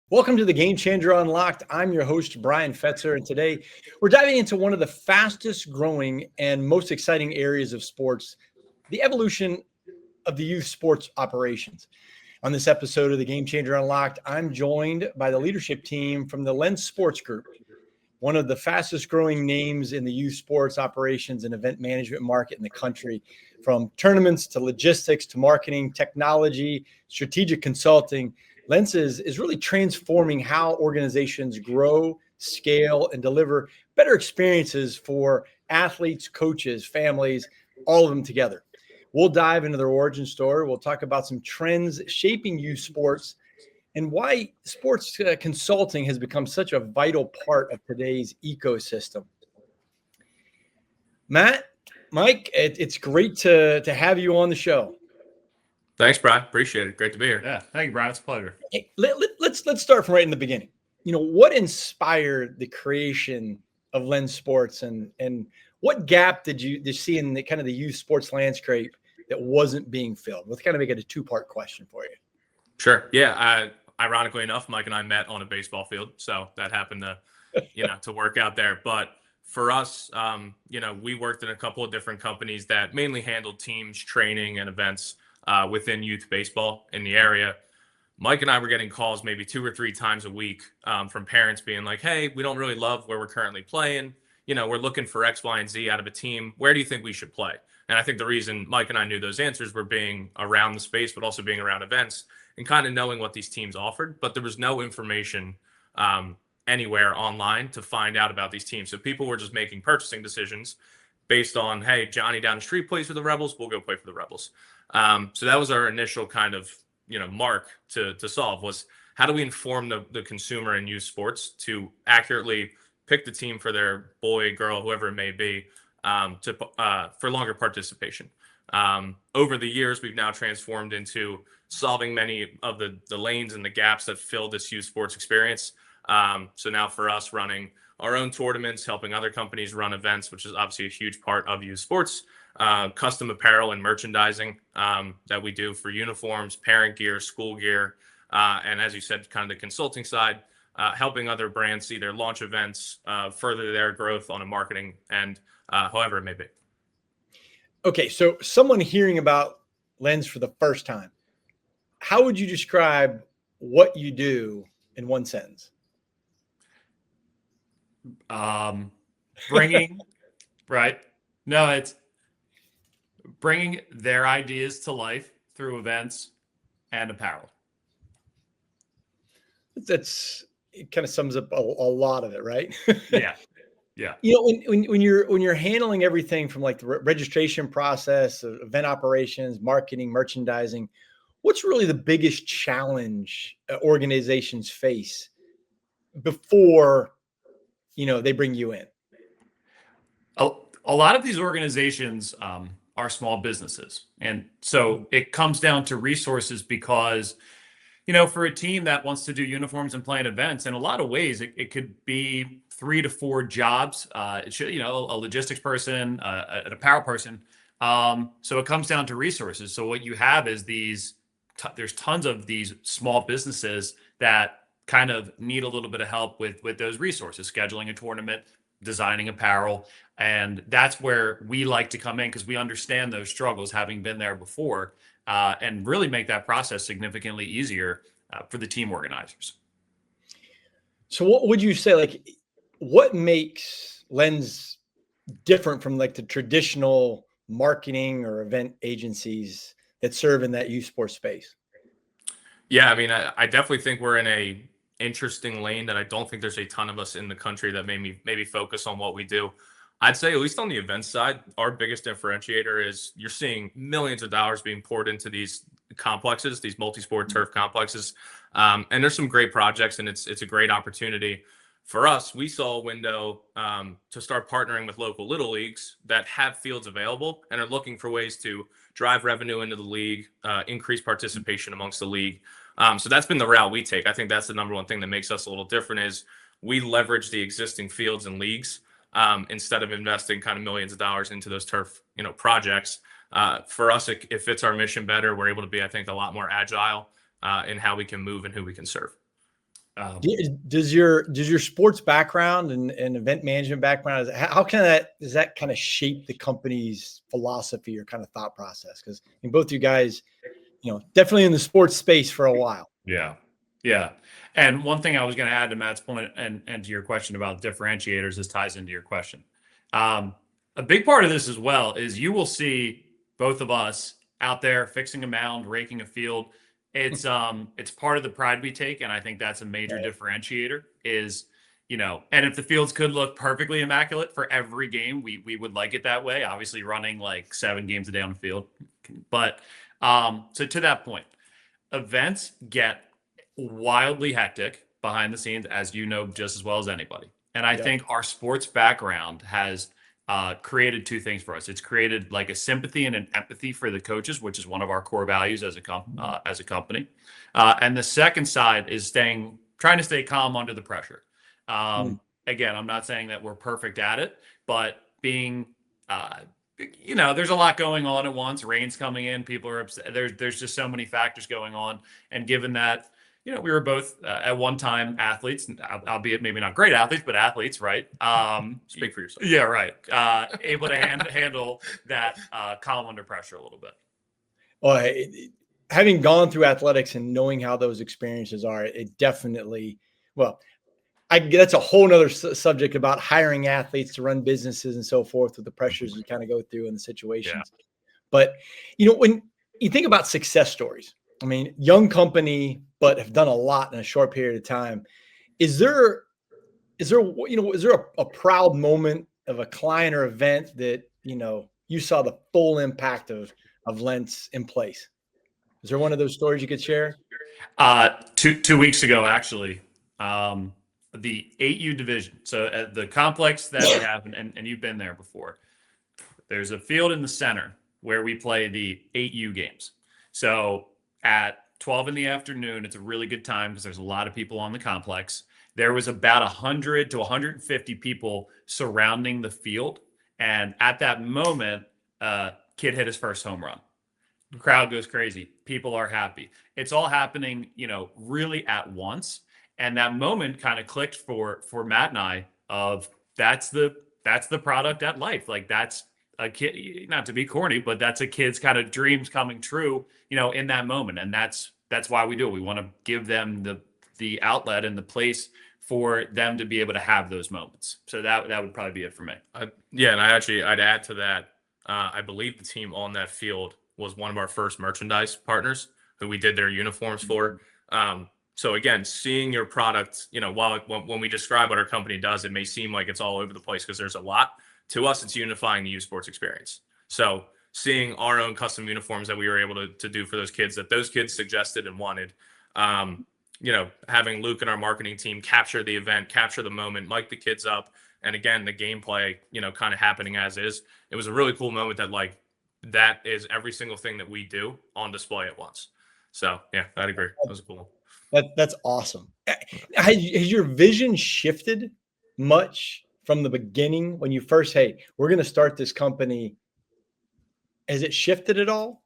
Welcome to the Game Changer Unlocked. I'm your host, Brian Fetzer, and today we're diving into one of the fastest growing and most exciting areas of sports, the evolution of the youth sports operations. On this episode of the Game Changer Unlocked, I'm joined by the leadership team from the Lens Sports Group, one of the fastest growing names in the youth sports operations and event management market in the country, from tournaments to logistics to marketing, technology, strategic consulting. Lens is really transforming how organizations grow, scale, and deliver better experiences for athletes, coaches, families, all of them together. We'll dive into their origin story. We'll talk about some trends shaping youth sports and why sports consulting has become such a vital part of today's ecosystem. Matt, Mike, it's great to have you on the show. Thanks, Brian. Appreciate it. Great to be here. Yeah, thank you, Brian. It's a pleasure. Hey, let's start from right in the beginning. What inspired the creation of Lens Sports, and what gap did you see in the kind of the youth sports landscape that wasn't being filled? Let's kind of make it a two-part question for you. Sure. Yeah. Ironically enough, Mike and I met on a baseball field, so that happened to, to work out there. But for us, we worked in a couple of different companies that mainly handled teams, training, and events within youth baseball in the area. Mike and I were getting calls maybe 2 or 3 times a week from parents being like, "Hey, we don't really love where we're currently playing. We're looking for X, Y, and Z out of a team. Where do you think we should play?" And I think the reason Mike and I knew those answers were being around the space, but also being around events and kind of knowing what these teams offered. But there was no information anywhere online to find out about these teams. So people were just making purchasing decisions based on, hey, Johnny down the street plays for the Rebels, we'll go play for the Rebels. So that was our initial kind of mark to solve, was how do we inform the consumer in youth sports to accurately pick the team for their boy, girl, whoever it may be, for longer participation. Over the years, we've now transformed into solving many of the lanes and the gaps that fill this youth sports experience. So now for us, running our own tournaments, helping other companies run events, which is obviously a huge part of youth sports, custom apparel and merchandising that we do for uniforms, parent gear, school gear, and as you said, kind of the consulting side, helping other brands see their launch events, further their growth on a marketing and however it may be. Okay, so someone hearing about Lens for the first time, how would you describe what you do in one sentence? Bringing, right? No, it's bringing their ideas to life through events and apparel. It kind of sums up a lot of it, right? Yeah. Yeah. When you're handling everything from like the registration process, event operations, marketing, merchandising, what's really the biggest challenge organizations face before they bring you in? A lot of these organizations are small businesses, and so it comes down to resources because for a team that wants to do uniforms and plan events, in a lot of ways, it could be 3 to 4 jobs. It should, a logistics person, an apparel person. So it comes down to resources. So what you have is there's tons of these small businesses that kind of need a little bit of help with those resources, scheduling a tournament, designing apparel. And that's where we like to come in because we understand those struggles, having been there before, and really make that process significantly easier for the team organizers. So what would you say, what makes Lens different from like the traditional marketing or event agencies that serve in that youth sports space? Yeah, I mean, I definitely think we're in a interesting lane that I don't think there's a ton of us in the country that maybe focus on what we do. I'd say, at least on the event side, our biggest differentiator is you're seeing millions of dollars being poured into these complexes, these multi-sport turf complexes. And there's some great projects, and it's a great opportunity. For us, we saw a window to start partnering with local little leagues that have fields available and are looking for ways to drive revenue into the league, increase participation amongst the league. So that's been the route we take. I think that's the number one thing that makes us a little different is we leverage the existing fields and leagues instead of investing kind of millions of dollars into those turf, projects. For us, it fits our mission better. We're able to be, I think, a lot more agile in how we can move and who we can serve. Um, Does your sports background and event management background, how does that kind of shape the company's philosophy or kind of thought process? Because both you guys, definitely in the sports space for a while. yeah. Yeah. And one thing I was going to add to Matt's point and to your question about differentiators, this ties into your question. A big part of this as well is you will see both of us out there fixing a mound, raking a field. It's part of the pride we take, and I think that's a major differentiator is, and if the fields could look perfectly immaculate for every game, we would like it that way. Obviously running like 7 games a day on the field. But so to that point, events get wildly hectic behind the scenes, as you know just as well as anybody. And I think our sports background has created 2 things for us. It's created like a sympathy and an empathy for the coaches, which is one of our core values as a company. And the second side is trying to stay calm under the pressure. Again, I'm not saying that we're perfect at it, but being there's a lot going on at once. Rain's coming in, people are upset. There's just so many factors going on. And given that, we were both at one time athletes, albeit maybe not great athletes, but athletes, right? Speak for yourself. Yeah, right. Able to handle that calm under pressure a little bit. Well, having gone through athletics and knowing how those experiences are, it definitely, that's a whole nother subject about hiring athletes to run businesses and so forth with the pressures you kind of go through in the situations. Yeah. But, when you think about success stories, I mean, young company, but have done a lot in a short period of time. Is there a proud moment of a client or event that, you saw the full impact of Lentz in place? Is there one of those stories you could share? 2 weeks ago, actually, the 8U division. So at the complex that we have, and you've been there before, there's a field in the center where we play the 8U games. So at 12 in the afternoon, it's a really good time because there's a lot of people on the complex. There was about 100 to 150 people surrounding the field. And at that moment, kid hit his first home run. The crowd goes crazy. People are happy. It's all happening, really at once. And that moment kind of clicked for Matt and I of that's the product at life. Like that's a kid, not to be corny, but that's a kid's kind of dreams coming true, in that moment. And that's why we do it. We want to give them the outlet and the place for them to be able to have those moments. So that would probably be it for me. And I'd add to that. I believe the team on that field was one of our first merchandise partners who we did their uniforms for. So again, seeing your product, when we describe what our company does, it may seem like it's all over the place because there's a lot. To us, it's unifying the youth sports experience. So seeing our own custom uniforms that we were able to do for those kids that those kids suggested and wanted, having Luke and our marketing team capture the event, capture the moment, mic the kids up. And again, the gameplay, kind of happening as is. It was a really cool moment that is every single thing that we do on display at once. So yeah, I'd agree. That was cool. That's awesome. Has your vision shifted much from the beginning when you first, hey, we're going to start this company? Has it shifted at all,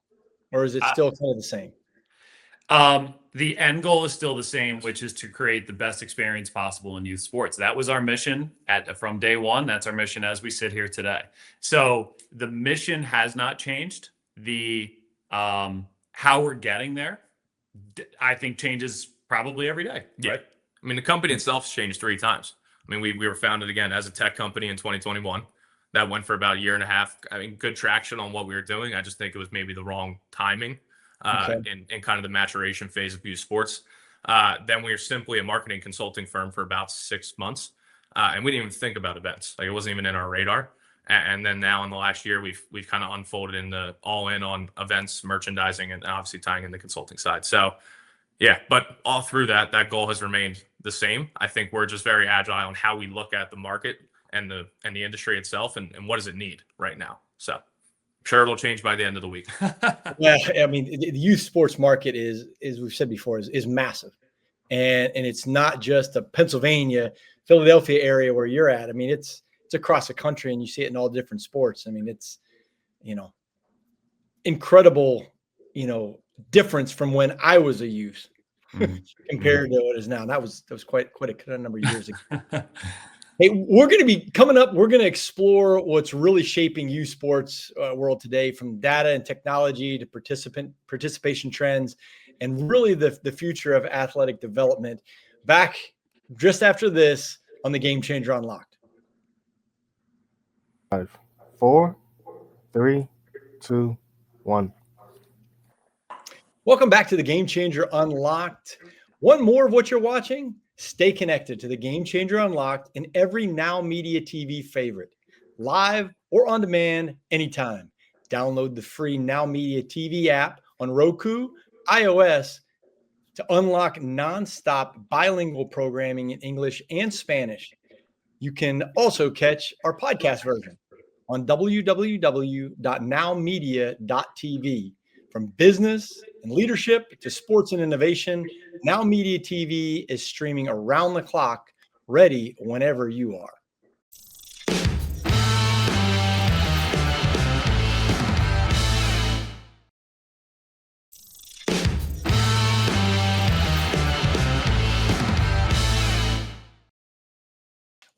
or is it still kind of the same? The end goal is still the same, which is to create the best experience possible in youth sports. That was our mission from day one. That's our mission as we sit here today. So the mission has not changed. The how we're getting there, I think, changes probably every day. Yeah. Right? I mean, the company itself has changed 3 times. I mean, we were founded again as a tech company in 2021. That went for about a year and a half. I mean, good traction on what we were doing. I just think it was maybe the wrong timing in kind of the maturation phase of youth sports. Then we were simply a marketing consulting firm for about 6 months. And we didn't even think about events. Like it wasn't even in our radar. And then now in the last year, we've kind of unfolded into all in on events, merchandising, and obviously tying in the consulting side. So yeah, but all through that goal has remained the same. I think we're just very agile on how we look at the market and the industry itself and what does it need right now. So I'm sure it'll change by the end of the week. Yeah, I mean, the youth sports market is, as we've said before, is massive. And it's not just a Pennsylvania, Philadelphia area where you're at. I mean, it's across the country and you see it in all different sports. I mean, it's, incredible, difference from when I was a youth Mhm. compared to what it is now. That was quite a number of years ago. Hey, we're going to be coming up. We're going to explore what's really shaping youth sports world today, from data and technology to participation trends, and really the future of athletic development. Back just after this on the Game Changer Unlocked. 5, 4, 3, 2, 1. Welcome back to the Game Changer Unlocked. One more of what you're watching. Stay connected to the Game Changer Unlocked in every Now Media TV favorite, live or on demand anytime. Download the free Now Media TV app on Roku, iOS to unlock nonstop bilingual programming in English and Spanish. You can also catch our podcast version on www.nowmedia.tv. From business and leadership to sports and innovation, Now Media TV is streaming around the clock, ready whenever you are.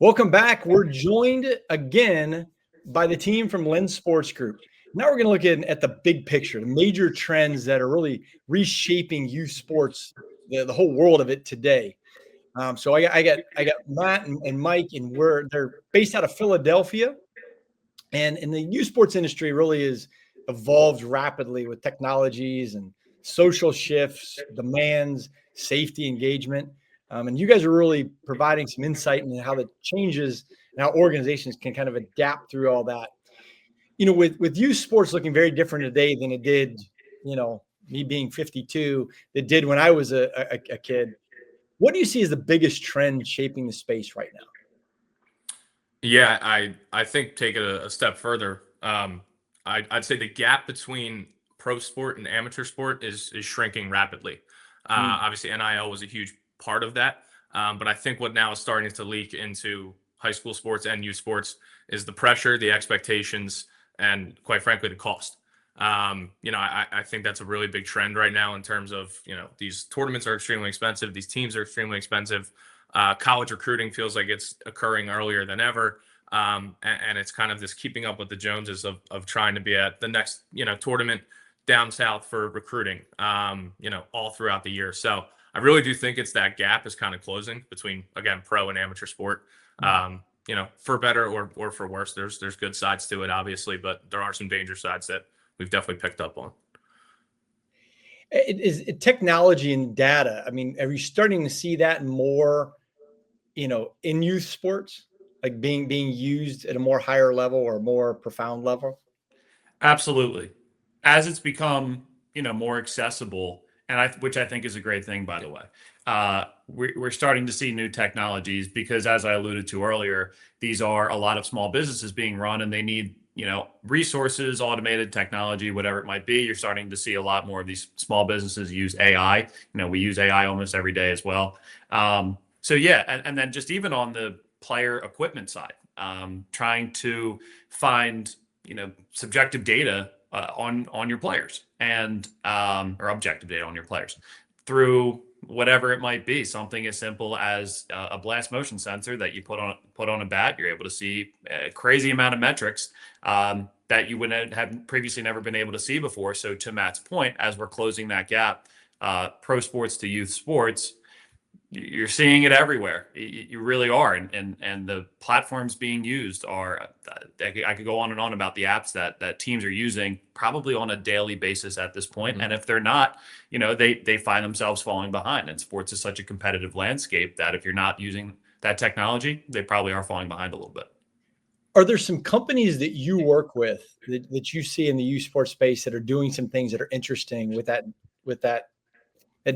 Welcome back. We're joined again by the team from Lens Sports Group. Now we're going to look at the big picture, the major trends that are really reshaping youth sports, the whole world of it today. So I got Matt and Mike, and they're based out of Philadelphia, and the youth sports industry really has evolved rapidly with technologies and social shifts, demands, safety, engagement. And you guys are really providing some insight into how the changes and how organizations can kind of adapt through all that. You know, with youth sports looking very different today than it did, me being 52, it did when I was a kid. What do you see as the biggest trend shaping the space right now? Yeah, I think take it a step further. I'd say the gap between pro sport and amateur sport is shrinking rapidly. Obviously, NIL was a huge part of that, but I think what now is starting to leak into high school sports and youth sports is the pressure, the expectations, and quite frankly, the cost. I think that's a really big trend right now in terms of, these tournaments are extremely expensive. These teams are extremely expensive. College recruiting feels like it's occurring earlier than ever. And it's kind of this keeping up with the Joneses of trying to be at the next, tournament down south for recruiting, all throughout the year. So I really do think it's that gap is kind of closing between, again, pro and amateur sport. For better or for worse. There's good sides to it, obviously, but there are some danger sides that we've definitely picked up on. Is technology and data. I mean, are you starting to see that more, in youth sports, like being used at a more higher level or more profound level? Absolutely. As it's become, more accessible, which I think is a great thing, by the way. We're starting to see new technologies because, as I alluded to earlier, these are a lot of small businesses being run, and they need, resources, automated technology, whatever it might be. You're starting to see a lot more of these small businesses use AI. We use AI almost every day as well. So yeah, and then just even on the player equipment side, trying to find, subjective data on your players and or objective data on your players through whatever it might be. Something as simple as a blast motion sensor that you put on a bat. You're able to see a crazy amount of metrics that you wouldn't have previously never been able to see before. So to Matt's point, as we're closing that gap, pro sports to youth sports, you're seeing it everywhere. You really are. And the platforms being used are, I could go on and on about the apps that teams are using probably on a daily basis at this point. And if they're not, they find themselves falling behind. And sports is such a competitive landscape that if you're not using that technology, they probably are falling behind a little bit. Are there some companies that you work with that you see in the youth sports space that are doing some things that are interesting with that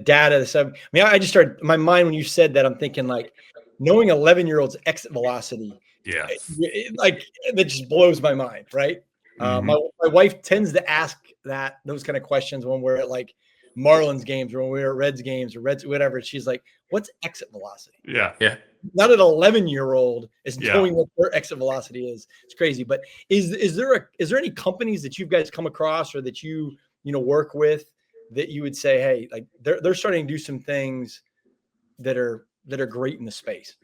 data? So, I mean, I just started my mind when you said that. I'm thinking like knowing 11-year-olds exit velocity. Yeah. Like that just blows my mind. Right. My wife tends to ask those kind of questions when we're at like Marlins games or when we're at Reds games or whatever. She's like, what's exit velocity? Yeah. Not an 11-year-old is knowing what their exit velocity is. It's crazy. But is there any companies that you guys come across or that you work with that you would say, hey, like they're starting to do some things that are great in the space?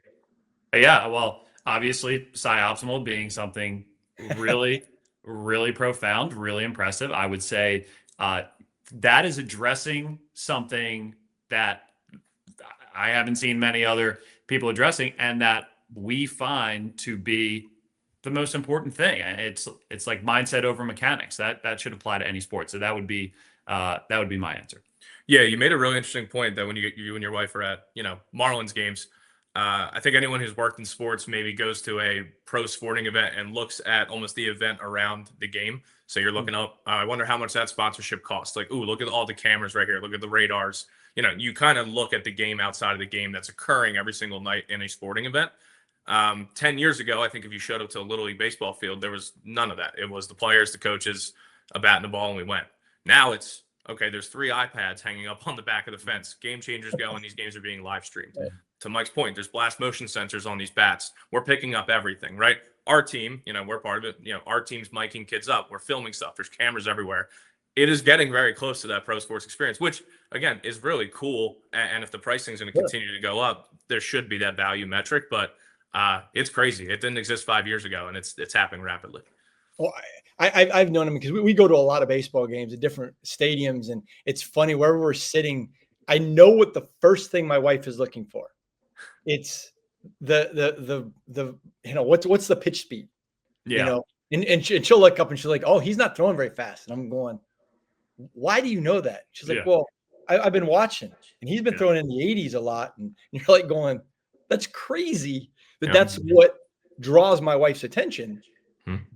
Yeah, well, obviously, optimal being something really, really profound, really impressive. I would say that is addressing something that I haven't seen many other people addressing, and that we find to be the most important thing. It's like mindset over mechanics. That should apply to any sport. So that would be my answer. Yeah, you made a really interesting point that when you and your wife are at, Marlins games, I think anyone who's worked in sports maybe goes to a pro sporting event and looks at almost the event around the game. So you're looking up, I wonder how much that sponsorship costs. Like, ooh, look at all the cameras right here. Look at the radars. You kind of look at the game outside of the game that's occurring every single night in a sporting event. 10 years ago, I think if you showed up to a Little League baseball field, there was none of that. It was the players, the coaches, a bat and the ball, and we went. Now it's, okay, there's 3 iPads hanging up on the back of the fence. Game changers go, and these games are being live streamed. Yeah. To Mike's point, there's blast motion sensors on these bats. We're picking up everything, right? Our team, we're part of it. Our team's miking kids up. We're filming stuff. There's cameras everywhere. It is getting very close to that pro sports experience, which, again, is really cool. And if the pricing is going to continue to go up, there should be that value metric. But it's crazy. It didn't exist 5 years ago, and it's happening rapidly. Well, I've known him because we go to a lot of baseball games at different stadiums, and it's funny wherever we're sitting. I know what the first thing my wife is looking for. It's the what's the pitch speed, Yeah. and she'll look up and she's like, oh, he's not throwing very fast, and I'm going, why do you know that? She's like, well, I've been watching, and he's been throwing in the 80s a lot, and you're like going, that's crazy that's what draws my wife's attention.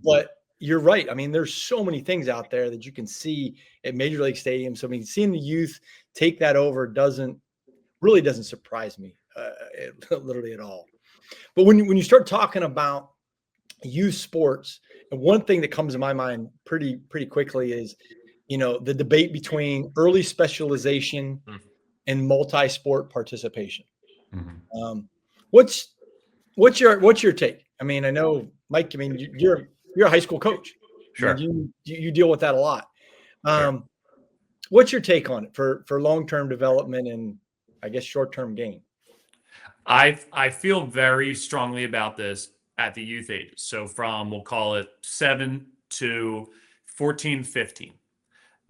But you're right. I mean, there's so many things out there that you can see at major league stadiums. So I mean, seeing the youth take that over doesn't surprise me literally at all. But when you start talking about youth sports, and one thing that comes to my mind pretty quickly is, the debate between early specialization and multi-sport participation. What's your take? I mean, I know, Mike, I mean, you're a high school coach. Sure. I mean, you deal with that a lot. Sure. What's your take on it for long-term development and, I guess, short-term gain? I feel very strongly about this at the youth ages. So from, we'll call it 7 to 14, 15,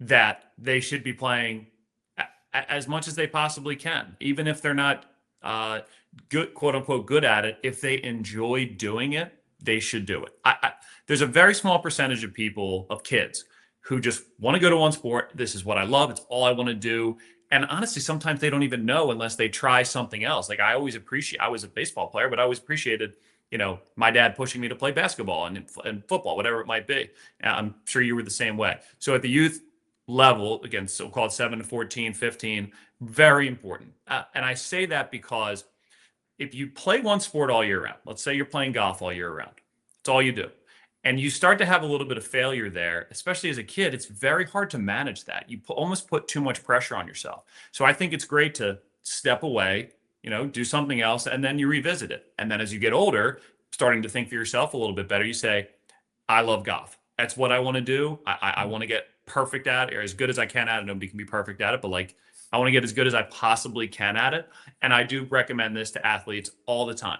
that they should be playing as much as they possibly can, even if they're not good, quote unquote, good at it. If they enjoy doing it, they should do it. There's a very small percentage of people, of kids, who just want to go to one sport. This is what I love. It's all I want to do. And honestly, sometimes they don't even know unless they try something else. Like I was a baseball player, but I always appreciated, my dad pushing me to play basketball and football, whatever it might be. I'm sure you were the same way. So at the youth level, again, so called 7 to 14, 15, very important. And I say that because if you play one sport all year round, let's say you're playing golf all year round, it's all you do, and you start to have a little bit of failure there, especially as a kid, it's very hard to manage that. You almost put too much pressure on yourself. So I think it's great to step away, do something else, and then you revisit it. And then as you get older, starting to think for yourself a little bit better, you say, I love golf. That's what I want to do. I want to get perfect at it, or as good as I can at it. Nobody can be perfect at it, but I want to get as good as I possibly can at it. And I do recommend this to athletes all the time.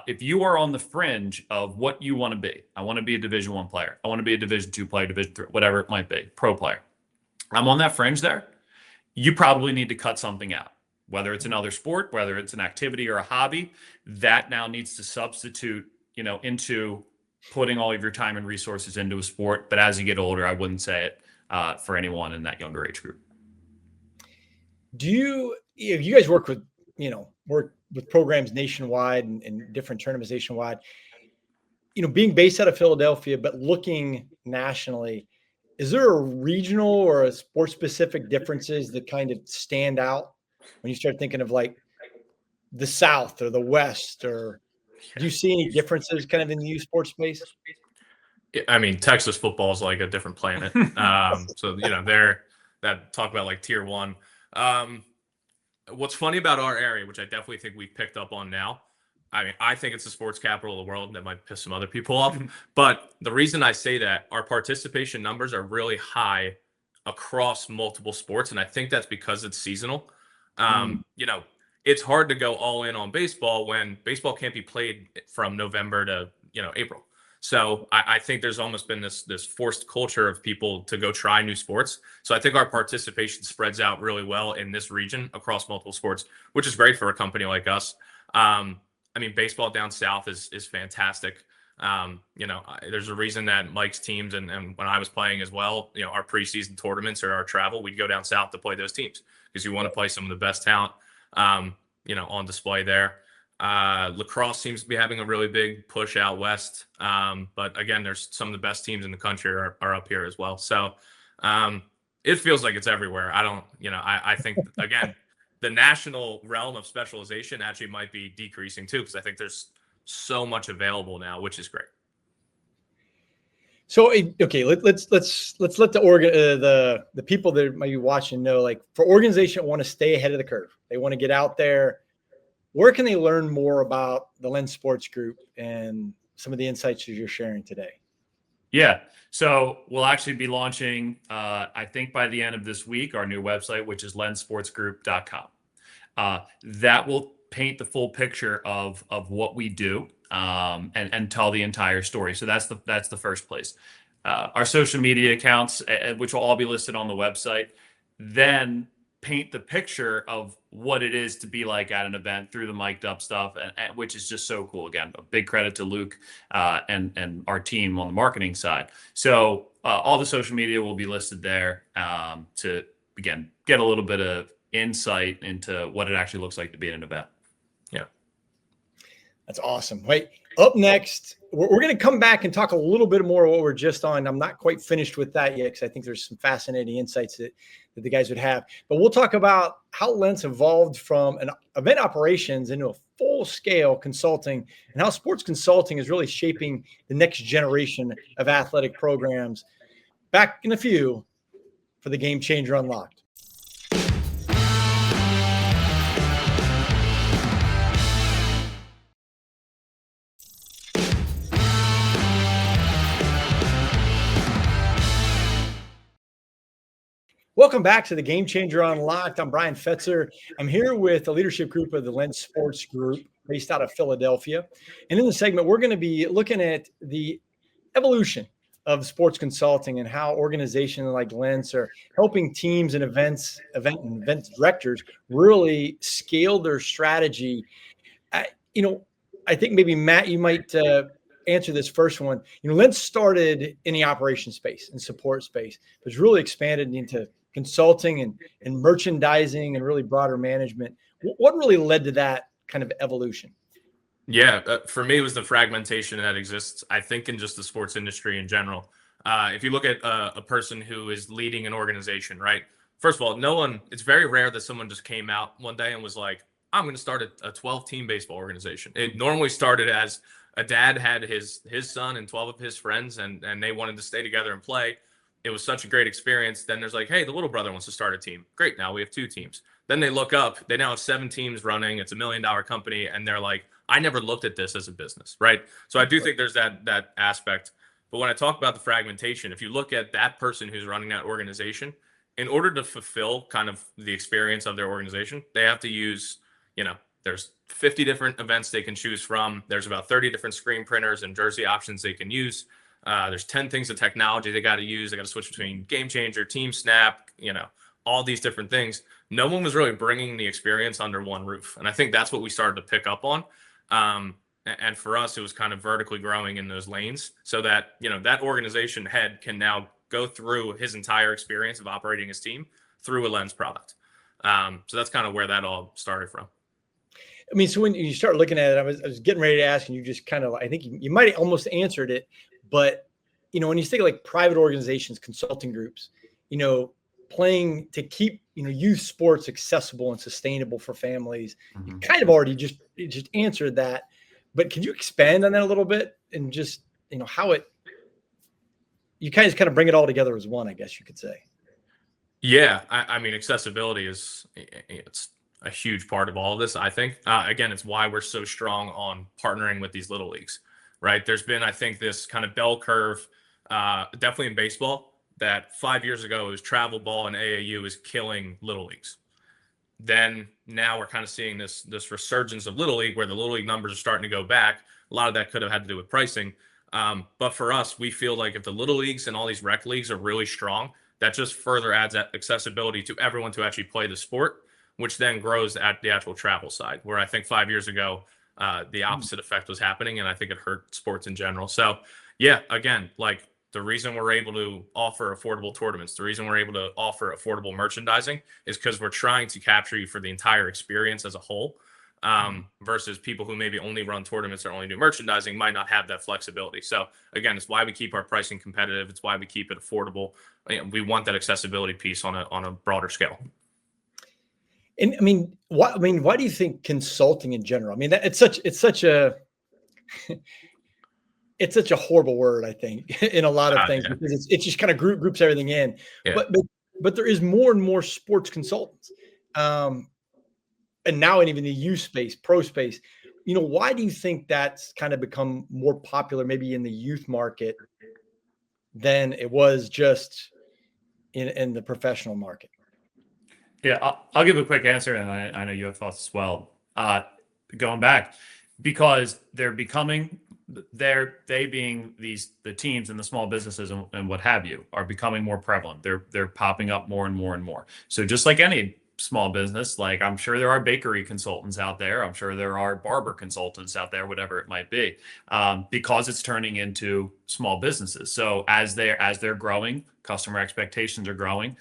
If you are on the fringe of what you want to be, I want to be a Division I player. I want to be a Division II player, Division III, whatever it might be, pro player. I'm on that fringe there. You probably need to cut something out, whether it's another sport, whether it's an activity or a hobby. That now needs to substitute, into putting all of your time and resources into a sport. But as you get older, I wouldn't say it for anyone in that younger age group. Do you guys work with programs nationwide and different tournaments nationwide, being based out of Philadelphia, but looking nationally, is there a regional or a sport specific differences that kind of stand out when you start thinking of like the South or the West, or do you see any differences kind of in the youth sports space? I mean, Texas football is like a different planet. So, they're that talk about like tier 1. What's funny about our area, which I definitely think we've picked up on now, I mean, I think it's the sports capital of the world. That might piss some other people off. But the reason I say that, our participation numbers are really high across multiple sports. And I think that's because it's seasonal. You know, it's hard to go all in on baseball when baseball can't be played from November to, April. So I think there's almost been this forced culture of people to go try new sports. So I think our participation spreads out really well in this region across multiple sports, which is great for a company like us. I mean, baseball down south is fantastic. There's a reason that Mike's teams and when I was playing as well, our preseason tournaments or our travel, we'd go down south to play those teams because you want to play some of the best talent, on display there. Lacrosse seems to be having a really big push out west. But again, there's some of the best teams in the country are up here as well. So it feels like it's everywhere. I think, again, the national realm of specialization actually might be decreasing too, because I think there's so much available now, which is great. So, okay, let's let the people that might be watching know, like, for organizations that want to stay ahead of the curve, they want to get out there. Where can they learn more about the Lens Sports Group and some of the insights that you're sharing today? Yeah. So we'll actually be launching, I think by the end of this week, our new website, which is lensportsgroup.com. That will paint the full picture of what we do, and tell the entire story. So that's the first place. Our social media accounts, which will all be listed on the website, then paint the picture of what it is to be like at an event through the mic'd up stuff, and which is just so cool. Again, a big credit to Luke and our team on the marketing side. So all the social media will be listed there, to, again, get a little bit of insight into what it actually looks like to be at an event. Yeah. That's awesome. Wait, up next, we're going to come back and talk a little bit more of what we're just on. I'm not quite finished with that yet, because I think there's some fascinating insights that the guys would have. But we'll talk about how Lens evolved from an event operations into a full-scale consulting, and how sports consulting is really shaping the next generation of athletic programs. Back in a few for the Game Changer Unlocked. Welcome back to the Game Changer Unlocked. I'm Brian Fetzer. I'm here with the leadership group of the Lens Sports Group based out of Philadelphia. And in the segment, we're going to be looking at the evolution of sports consulting and how organizations like Lens are helping teams and event directors really scale their strategy. I think maybe Matt, you might answer this first one. Lens started in the operation space and support space, but it's really expanded into consulting and merchandising and really broader management. What really led to that kind of evolution? Yeah, for me, it was the fragmentation that exists, I think, in just the sports industry in general. If you look at a person who is leading an organization, right? First of all, it's very rare that someone just came out one day and was like, I'm going to start a 12-team baseball organization. It normally started as a dad had his son and 12 of his friends, and they wanted to stay together and play. It was such a great experience. Then there's like, hey, the little brother wants to start a team. Great, now we have 2 teams. Then they look up, they now have 7 teams running. It's $1 million company, and they're like, I never looked at this as a business, right? So I do think there's that aspect. But when I talk about the fragmentation, if you look at that person who's running that organization, in order to fulfill kind of the experience of their organization, they have to use, there's 50 different events they can choose from. There's about 30 different screen printers and jersey options they can use. There's 10 things of technology they got to use. They got to switch between Game Changer, Team Snap, all these different things. No one was really bringing the experience under one roof. And I think that's what we started to pick up on. And for us, it was kind of vertically growing in those lanes so that, that organization head can now go through his entire experience of operating his team through a Lens product. So that's kind of where that all started from. I mean, so when you start looking at it, I was getting ready to ask, and you just kind of, I think you might have almost answered it, but, when you think of like private organizations, consulting groups, playing to keep, youth sports accessible and sustainable for families, you kind of already just answered that, but could you expand on that a little bit and just, how you guys kind of bring it all together as one, I guess you could say. Yeah. I mean, accessibility it's a huge part of all of this, I think. Again, it's why we're so strong on partnering with these little leagues, right? There's been, I think, this kind of bell curve, definitely in baseball, that 5 years ago it was travel ball and AAU is killing little leagues. Then now we're kind of seeing this resurgence of little league where the little league numbers are starting to go back. A lot of that could have had to do with pricing. But for us, we feel like if the little leagues and all these rec leagues are really strong, that just further adds that accessibility to everyone to actually play the sport, which then grows at the actual travel side, where I think 5 years ago, the opposite effect was happening, and I think it hurt sports in general. So yeah, again, like the reason we're able to offer affordable tournaments, the reason we're able to offer affordable merchandising is because we're trying to capture you for the entire experience as a whole, versus people who maybe only run tournaments or only do merchandising might not have that flexibility. So again, it's why we keep our pricing competitive. It's why we keep it affordable. We want that accessibility piece on a broader scale. And why do you think consulting in general? I mean, it's such a it's such a horrible word, I think, in a lot of things, Yeah. because it just kind of groups everything in. Yeah. But there is more and more sports consultants, and now in even the youth space, pro space. Why do you think that's kind of become more popular, maybe in the youth market, than it was just in the professional market? Yeah, I'll give a quick answer, and I know you have thoughts as well. Going back, because they're becoming, they being the teams and the small businesses and what have you, are becoming more prevalent. They're popping up more and more and more. So just like any small business, like I'm sure there are bakery consultants out there, I'm sure there are barber consultants out there, whatever it might be, because it's turning into small businesses. So as they're growing, customer expectations are growing.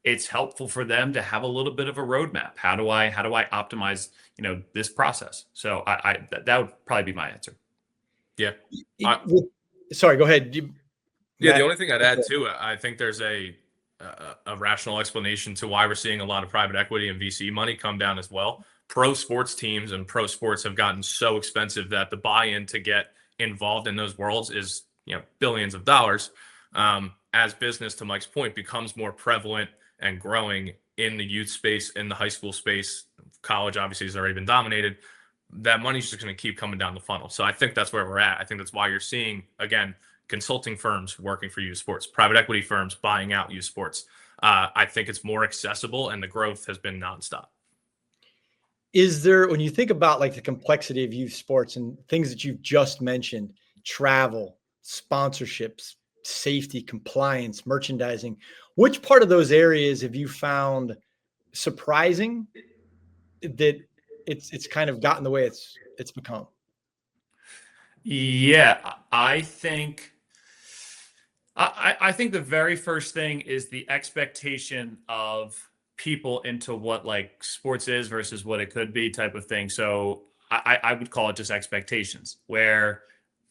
It's helpful for them to have a little bit of a roadmap. How do I optimize, this process? So that would probably be my answer. Yeah. Sorry, go ahead. The only thing I'd add too, I think there's a rational explanation to why we're seeing a lot of private equity and VC money come down as well. Pro sports teams and pro sports have gotten so expensive that the buy-in to get involved in those worlds is, billions of dollars. As business, to Mike's point, becomes more prevalent and growing in the youth space, in the high school space, college obviously has already been dominated. That money's just going to keep coming down the funnel. So I think that's where we're at. I think that's why you're seeing, again, consulting firms working for youth sports, private equity firms buying out youth sports. I think it's more accessible, and the growth has been nonstop. Is there, when you think about like the complexity of youth sports and things that you've just mentioned, travel, sponsorships, safety, compliance, merchandising, which part of those areas have you found surprising that it's kind of gotten the way it's become? Yeah, I think the very first thing is the expectation of people into what like sports is versus what it could be type of thing. So I would call it just expectations, where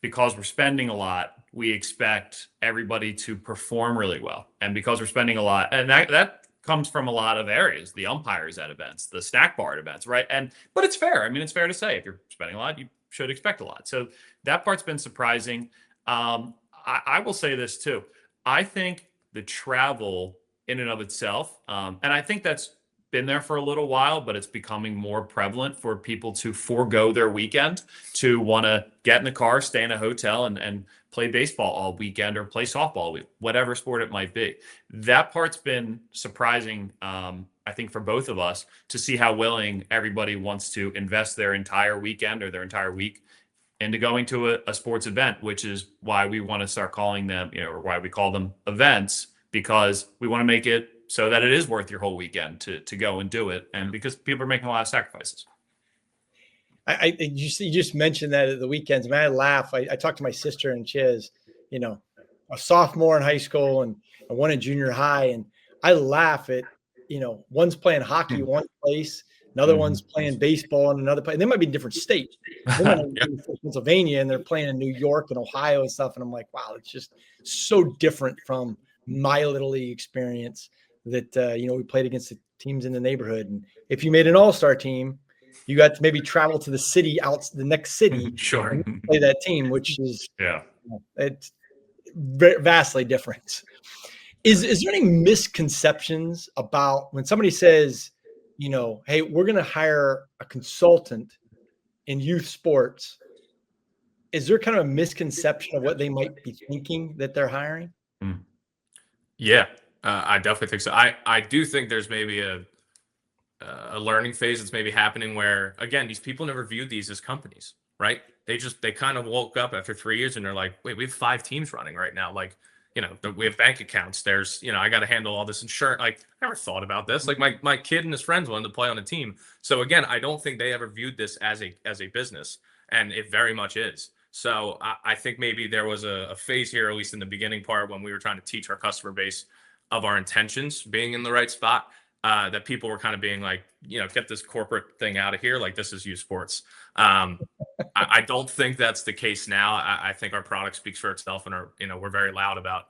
because we're spending a lot, we expect everybody to perform really well. And because we're spending a lot, and that comes from a lot of areas, the umpires at events, the snack bar at events, right? But it's fair. I mean, it's fair to say if you're spending a lot, you should expect a lot. So that part's been surprising. I will say this too. I think the travel in and of itself, and I think that's been there for a little while, but it's becoming more prevalent for people to forego their weekend to want to get in the car, stay in a hotel, and play baseball all weekend or play softball, whatever sport it might be. That part's been surprising, I think, for both of us to see how willing everybody wants to invest their entire weekend or their entire week into going to a sports event, which is why we want to start calling them, or why we call them events, because we want to make it so that it is worth your whole weekend to go and do it. And because people are making a lot of sacrifices. You just mentioned that at the weekends. I mean, I laugh. I talked to my sister, and she has, a sophomore in high school and one in junior high. And I laugh at, one's playing hockey one place, another one's playing baseball in another place. They might be in different states. They might be in Pennsylvania, and they're playing in New York and Ohio and stuff. And I'm like, wow, it's just so different from my little league experience that, we played against the teams in the neighborhood. And if you made an all-star team, you got to maybe travel to the next city, sure, and play that team, which is it's vastly different. Is there any misconceptions about when somebody says, hey, we're going to hire a consultant in youth sports? Is there kind of a misconception of what they might be thinking that they're hiring? Yeah, I definitely think so. I do think there's maybe a learning phase that's maybe happening where, again, these people never viewed these as companies, right? They kind of woke up after 3 years and they're like, wait, we have 5 teams running right now. Like, we have bank accounts. There's, I got to handle all this insurance. Like, I never thought about this. Like, my kid and his friends wanted to play on a team. So again, I don't think they ever viewed this as a business, and it very much is. So I think maybe there was a phase here, at least in the beginning part, when we were trying to teach our customer base of our intentions being in the right spot, that people were kind of being like, get this corporate thing out of here. Like, this is youth sports. I don't think that's the case now. I think our product speaks for itself, and we're very loud about,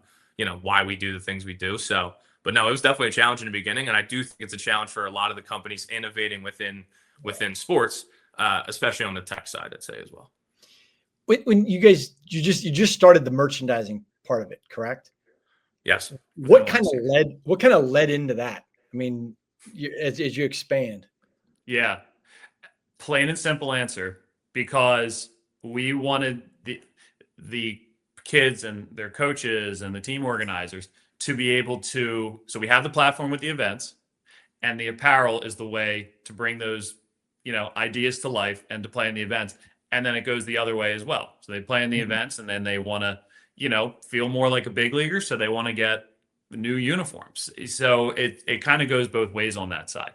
why we do the things we do. So, but no, it was definitely a challenge in the beginning. And I do think it's a challenge for a lot of the companies innovating within sports, especially on the tech side, I'd say as well. When you guys, you just started the merchandising part of it, correct? Yes. What kind of led into that? I mean, as you expand. Yeah. Plain and simple answer, because we wanted the kids and their coaches and the team organizers to be able to, so we have the platform with the events, and the apparel is the way to bring those, ideas to life and to play in the events. And then it goes the other way as well. So they play in the events, and then they want to, feel more like a big leaguer. So they want to get new uniforms. So it kind of goes both ways on that side.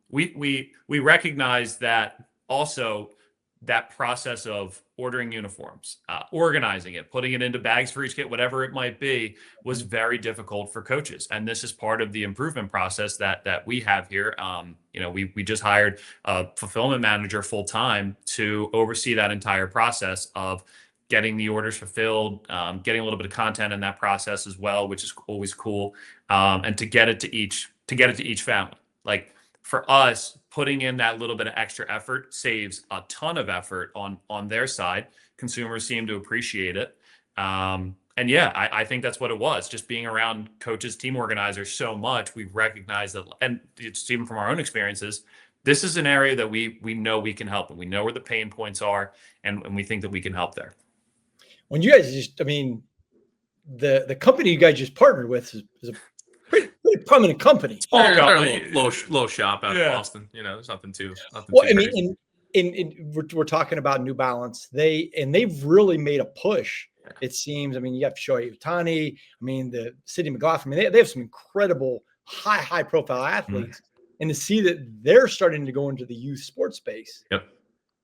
We recognize that also, that process of ordering uniforms, organizing it, putting it into bags for each kid, whatever it might be, was very difficult for coaches. And this is part of the improvement process that we have here. We just hired a fulfillment manager full time to oversee that entire process of getting the orders fulfilled, getting a little bit of content in that process as well, which is always cool, and to get it to each family. Like, for us, putting in that little bit of extra effort saves a ton of effort on their side. Consumers seem to appreciate it. And yeah, I think that's what it was. Just being around coaches, team organizers so much, we recognize that, and it's even from our own experiences, this is an area that we know we can help, and we know where the pain points are, and we think that we can help there. When you guys the company you guys just partnered with is a pretty prominent company. Small company, little shop out of Boston. There's nothing too. Well, too crazy. We're talking about New Balance. They've really made a push. It seems. You have Shohei Ohtani. The Sidney McLaughlin. They have some incredible high profile athletes, and to see that they're starting to go into the youth sports space,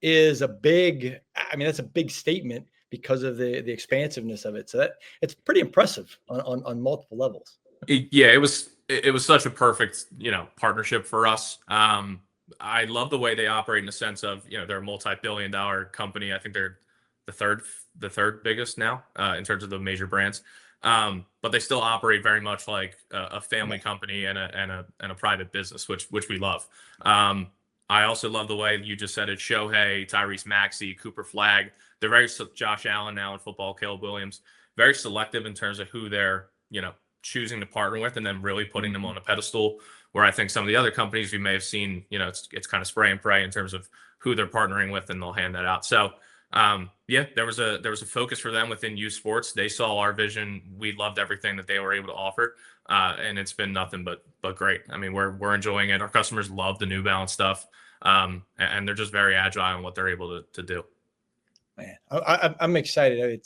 is a big. That's a big statement because of the expansiveness of it. So it's pretty impressive on multiple levels. Yeah, it was such a perfect, partnership for us. I love the way they operate in the sense of, they're a multi-billion-dollar company. I think they're the third biggest now, in terms of the major brands. But they still operate very much like a family company and a private business, which we love. I also love the way you just said it. Shohei, Tyrese Maxey, Cooper Flagg. They're very Josh Allen now in football, Caleb Williams, very selective in terms of who they're, choosing to partner with, and then really putting them on a pedestal, where I think some of the other companies we may have seen, it's kind of spray and pray in terms of who they're partnering with, and they'll hand that out. So there was a focus for them within youth sports. They saw our vision. We loved everything that they were able to offer. And it's been nothing but great. We're enjoying it. Our customers love the New Balance stuff. And they're just very agile in what they're able to do. Man, I'm excited.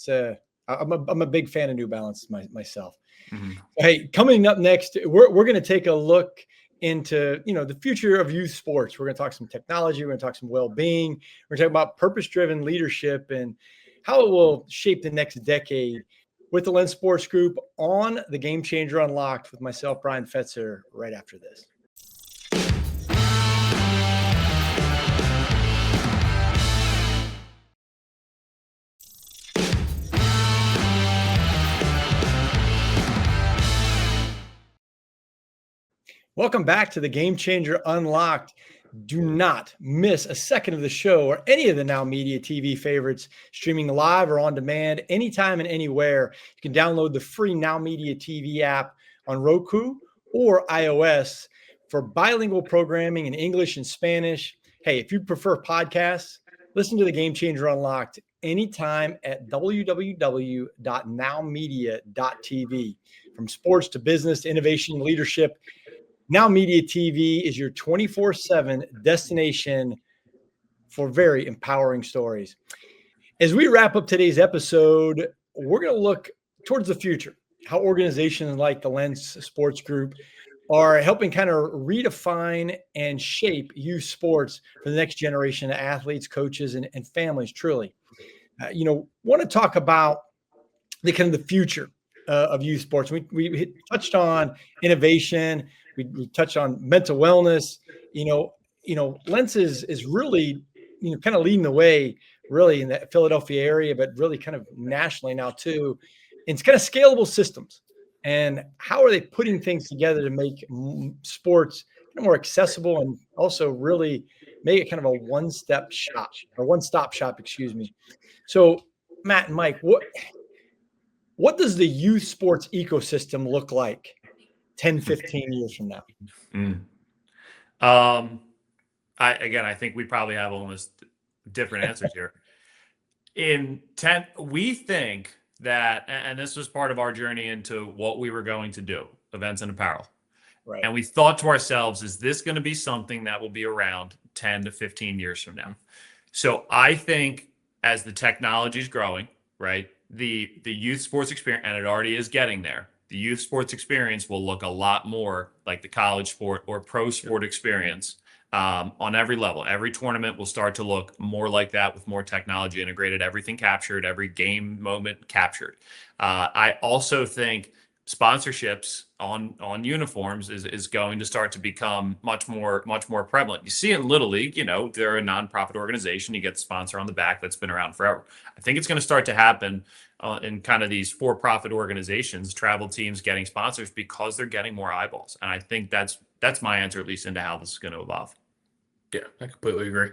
I'm a big fan of New Balance myself. Mm-hmm. Hey, coming up next, we're going to take a look into the future of youth sports. We're going to talk some technology. We're going to talk some well-being. We're going to talk about purpose-driven leadership and how it will shape the next decade with the Lens Sports Group on the Game Changer Unlocked with myself, Brian Fetzer, right after this. Welcome back to the Game Changer Unlocked. Do not miss a second of the show or any of the Now Media TV favorites, streaming live or on demand anytime and anywhere. You can download the free Now Media TV app on Roku or iOS for bilingual programming in English and Spanish. Hey, if you prefer podcasts, listen to the Game Changer Unlocked anytime at www.nowmedia.tv. From sports to business, innovation, leadership, Now Media TV is your 24/7 destination for very empowering stories. As we wrap up today's episode, we're going to look towards the future, how organizations like the Lens Sports Group are helping kind of redefine and shape youth sports for the next generation of athletes, coaches, and families, truly. Want to talk about the kind of the future of youth sports. We touched on innovation. We touched on mental wellness. Lens is really, kind of leading the way really in the Philadelphia area, but really kind of nationally now too. And it's kind of scalable systems. And how are they putting things together to make sports more accessible and also really make it kind of a one-stop shop, excuse me. So Matt and Mike, what does the youth sports ecosystem look like 10, 15 years from now? I think we probably have almost different answers here. We think that, and this was part of our journey into what we were going to do, events and apparel. Right. And we thought to ourselves, is this going to be something that will be around 10 to 15 years from now? So I think as the technology is growing, right, the youth sports experience, and it already is getting there, the youth sports experience will look a lot more like the college sport or pro sport experience on every level. Every tournament will start to look more like that with more technology integrated, everything captured, every game moment captured. I also think sponsorships on uniforms is going to start to become much more prevalent. You see in Little League, they're a nonprofit organization. You get the sponsor on the back that's been around forever. I think it's going to start to happen in kind of these for-profit organizations, travel teams getting sponsors because they're getting more eyeballs. And I think that's my answer, at least into how this is going to evolve. Yeah, I completely agree.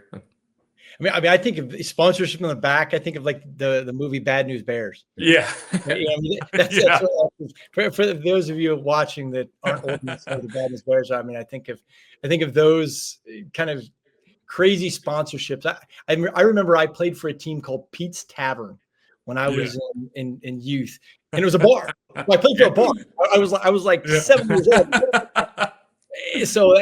I think of sponsorship on the back. I think of like the movie Bad News Bears. Yeah. That's for those of you watching that aren't old enough to know the Bad News Bears. I think of those kind of crazy sponsorships. I remember I played for a team called Pete's Tavern when I was in youth, and it was a bar. I played for a bar. I was like 7 years old. So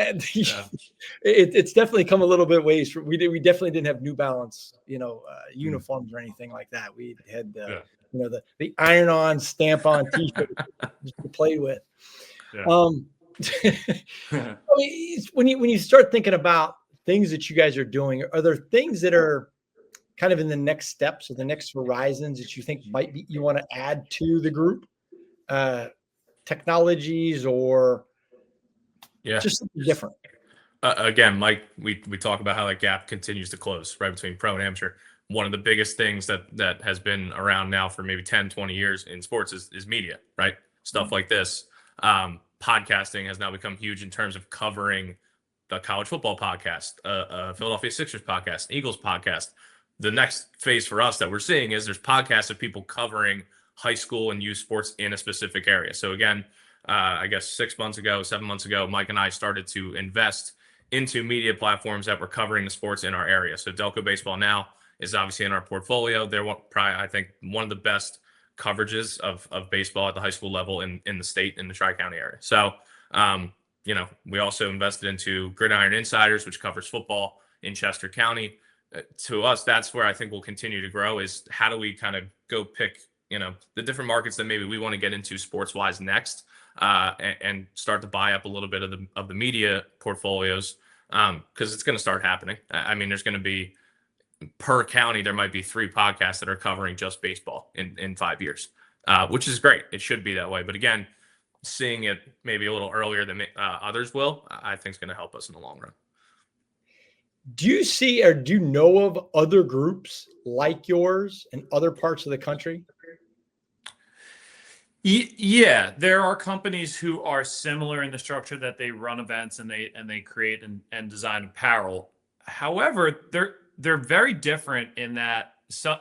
it's definitely come a little bit ways. We definitely didn't have New Balance, uniforms or anything like that. We had the iron-on, stamp-on T-shirt to play with. Yeah. When you start thinking about things that you guys are doing, are there things that are kind of in the next steps or the next horizons that you think you want to add to the group, technologies or just something different? Again, Mike, we talk about how that gap continues to close right between pro and amateur. One of the biggest things that has been around now for maybe 10, 20 years in sports is media, right? Stuff like this. Podcasting has now become huge in terms of covering the college football podcast, Philadelphia Sixers podcast, Eagles podcast. The next phase for us that we're seeing is there's podcasts of people covering high school and youth sports in a specific area. So again, I guess 7 months ago, Mike and I started to invest into media platforms that were covering the sports in our area. So Delco Baseball Now is obviously in our portfolio. They're probably, I think, one of the best coverages of baseball at the high school level in the state, in the Tri-County area. So, we also invested into Gridiron Insiders, which covers football in Chester County. To us, that's where I think we'll continue to grow, is how do we kind of go pick, the different markets that maybe we want to get into sports-wise next, and start to buy up a little bit of the media portfolios, because it's going to start happening. I mean, there's going to be, per county, there might be 3 podcasts that are covering just baseball in 5 years, which is great. It should be that way. But again, seeing it maybe a little earlier than others will, I think is going to help us in the long run. Do you see or do you know of other groups like yours in other parts of the country? Yeah, there are companies who are similar in the structure, that they run events and they create and design apparel. However, they're very different in that. So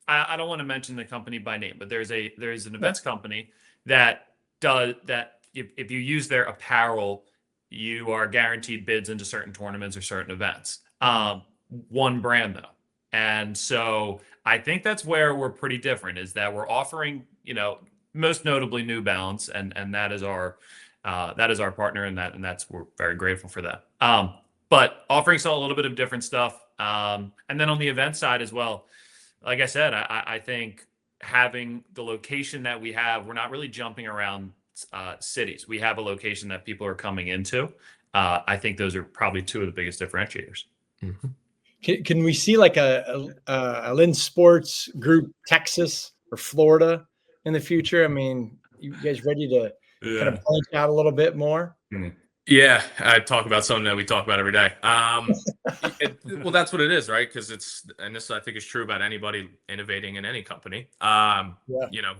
I don't want to mention the company by name, but there's an events company that does that. If you use their apparel, you are guaranteed bids into certain tournaments or certain events. One brand though. And so I think that's where we're pretty different, is that we're offering, most notably New Balance, and that is our partner, and that's we're very grateful for that. But offering a little bit of different stuff, and then on the event side as well. Like I said, I think having the location that we have, we're not really jumping around cities. We have a location that people are coming into. I think those are probably two of the biggest differentiators. Mm-hmm. Can we see like a Lynn Sports Group, Texas or Florida in the future? I mean, you guys ready to kind of branch out a little bit more? Yeah, I talk about something that we talk about every day. Well, that's what it is, right? Because and this I think is true about anybody innovating in any company.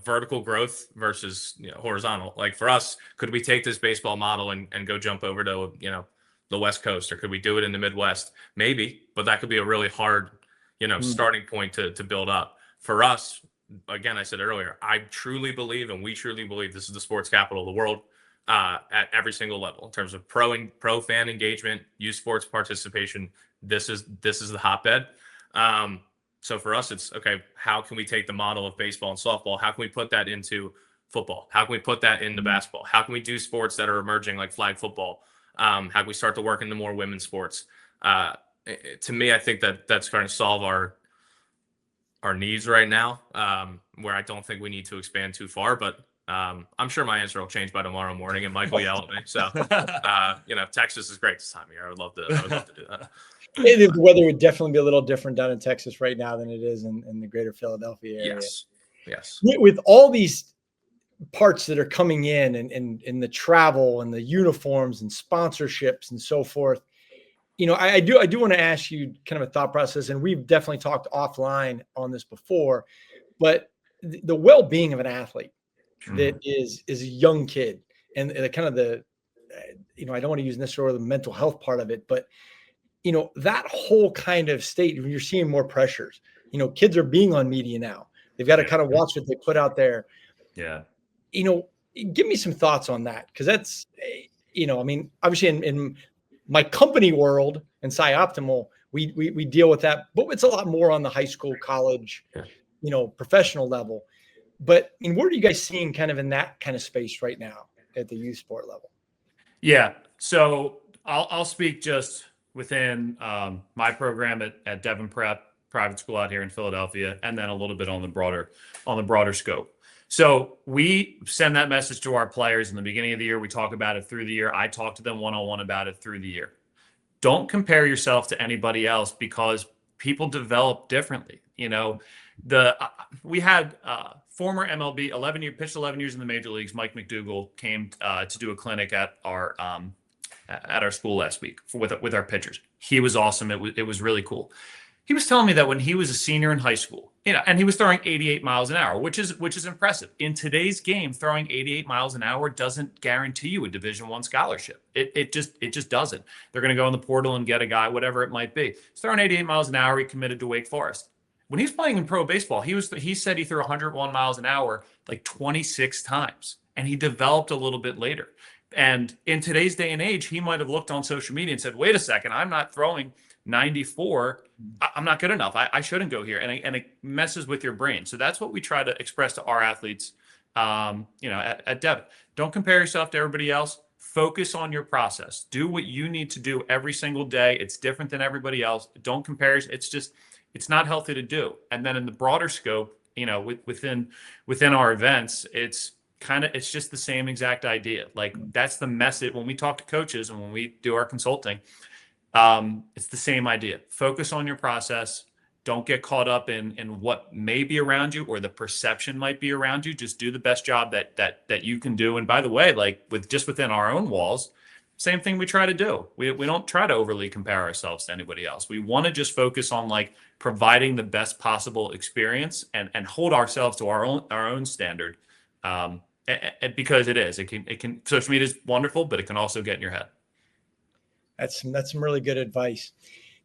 Vertical growth versus horizontal. Like for us, could we take this baseball model and go jump over to the West Coast, or could we do it in the Midwest? Maybe, but that could be a really hard starting point to build up. For us, again, I said earlier, I truly believe, and we truly believe, this is the sports capital of the world. At every single level, in terms of pro fan engagement, youth sports participation, this is the hotbed. So for us, it's okay. How can we take the model of baseball and softball? How can we put that into football? How can we put that into basketball? How can we do sports that are emerging like flag football? How can we start to work into more women's sports? To me, I think that's going to solve our needs right now. Where I don't think we need to expand too far, but I'm sure my answer will change by tomorrow morning, and Mike will yell at me. So, Texas is great this time of year. I would love to do that. The weather would definitely be a little different down in Texas right now than it is in the greater Philadelphia area. Yes. With all these parts that are coming in the travel and the uniforms and sponsorships and so forth, I do want to ask you kind of a thought process, and we've definitely talked offline on this before, but the well-being of an athlete that is a young kid, and the kind of I don't want to use necessarily the mental health part of it, but that whole kind of state, when you're seeing more pressures, kids are being on media now. They've got to kind of watch what they put out there. Yeah. Give me some thoughts on that. Cause that's, obviously in my company world and Optimal, we deal with that, but it's a lot more on the high school, college, professional level. But where are you guys seeing kind of in that kind of space right now at the youth sport level? Yeah. So I'll speak just within my program at Devon Prep private school out here in Philadelphia, and then a little bit on the broader scope. So we send that message to our players in the beginning of the year. We talk about it through the year. I talk to them one-on-one about it through the year. Don't compare yourself to anybody else, because people develop differently. We had former MLB pitched 11 years in the major leagues. Mike McDougall came to do a clinic at our school last week with our pitchers. He was awesome. It was really cool. He was telling me that when he was a senior in high school, and he was throwing 88 miles an hour, which is impressive. In today's game, throwing 88 miles an hour doesn't guarantee you a Division I scholarship. It just doesn't. They're going to go in the portal and get a guy, whatever it might be. He's throwing 88 miles an hour. He committed to Wake Forest. When he was playing in pro baseball, he said he threw 101 miles an hour like 26 times, and he developed a little bit later. And in today's day and age, he might have looked on social media and said, wait a second, I'm not throwing 94. I'm not good enough. I shouldn't go here. And it messes with your brain. So that's what we try to express to our athletes, at Devon. Don't compare yourself to everybody else. Focus on your process. Do what you need to do every single day. It's different than everybody else. Don't compare. It's not healthy to do. And then in the broader scope, within our events, it's just the same exact idea. Like, that's the message when we talk to coaches and when we do our consulting. It's the same idea. Focus on your process. Don't get caught up in what may be around you or the perception might be around you. Just do the best job that you can do. And by the way, like within our own walls, same thing we try to do. We don't try to overly compare ourselves to anybody else. We want to just focus on like providing the best possible experience and hold ourselves to our own standard. Because it can social media is wonderful, but it can also get in your head. That's some really good advice.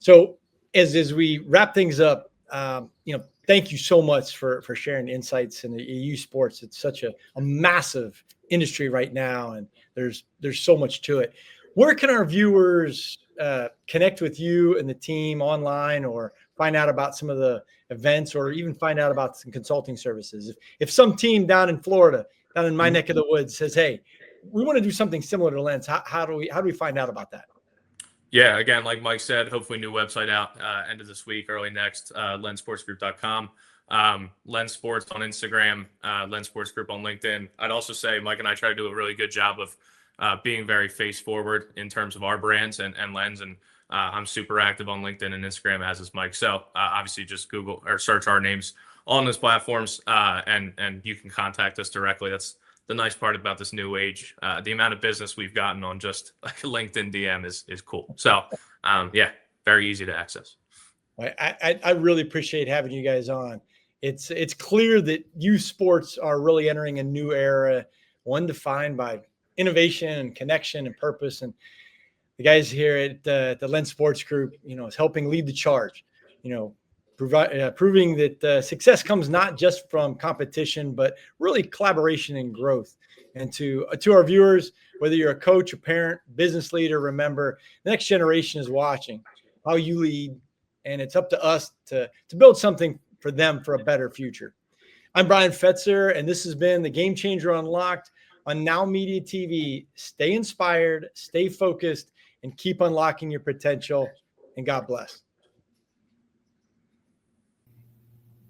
So as we wrap things up, thank you so much for sharing insights in the EU sports. It's such a massive industry right now, and there's so much to it. Where can our viewers connect with you and the team online, or find out about some of the events or even find out about some consulting services. If some team down in Florida, down in my neck of the woods says, hey, we want to do something similar to Lens, how do we find out about that? Yeah, again, like Mike said, hopefully new website out end of this week, early next, lensportsgroup.com. Lens Sports on Instagram, Lens Sports Group on LinkedIn. I'd also say Mike and I try to do a really good job of being very face forward in terms of our brands and Lens. And I'm super active on LinkedIn and Instagram, as is Mike. So obviously just Google or search our names on those platforms and you can contact us directly. That's the nice part about this new age. The amount of business we've gotten on just like LinkedIn DM is cool. So yeah, very easy to access. I really appreciate having you guys on. It's clear that youth sports are really entering a new era, one defined by innovation and connection and purpose. And the guys here at the Lens Sports Group, is helping lead the charge. Proving that success comes not just from competition, but really collaboration and growth. And to our viewers, whether you're a coach, a parent, business leader, remember the next generation is watching how you lead, and it's up to us to build something for them for a better future. I'm Brian Fetzer, and this has been the Game Changer Unlocked on Now Media TV. Stay inspired, stay focused, and keep unlocking your potential. And God bless.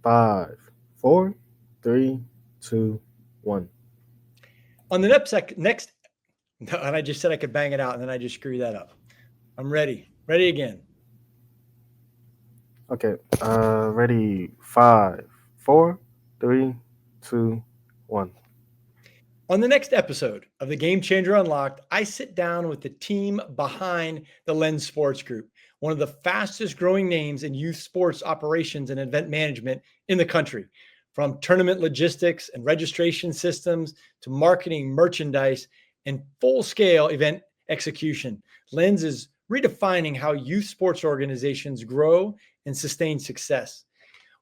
5, 4, 3, 2, 1. On the next, and I just said I could bang it out, and then I just screwed that up. I'm ready. Ready again. Okay. Ready. 5, 4, 3, 2, 1. On the next episode of the Game Changer Unlocked, I sit down with the team behind the Lens Sports Group, one of the fastest growing names in youth sports operations and event management in the country. From tournament logistics and registration systems to marketing, merchandise, and full-scale event execution, Lens is redefining how youth sports organizations grow and sustain success.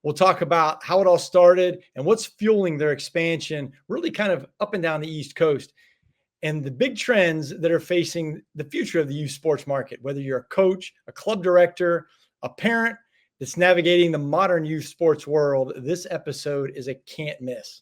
We'll talk about how it all started and what's fueling their expansion, really kind of up and down the East Coast, and the big trends that are facing the future of the youth sports market. Whether you're a coach, a club director, a parent that's navigating the modern youth sports world, this episode is a can't miss.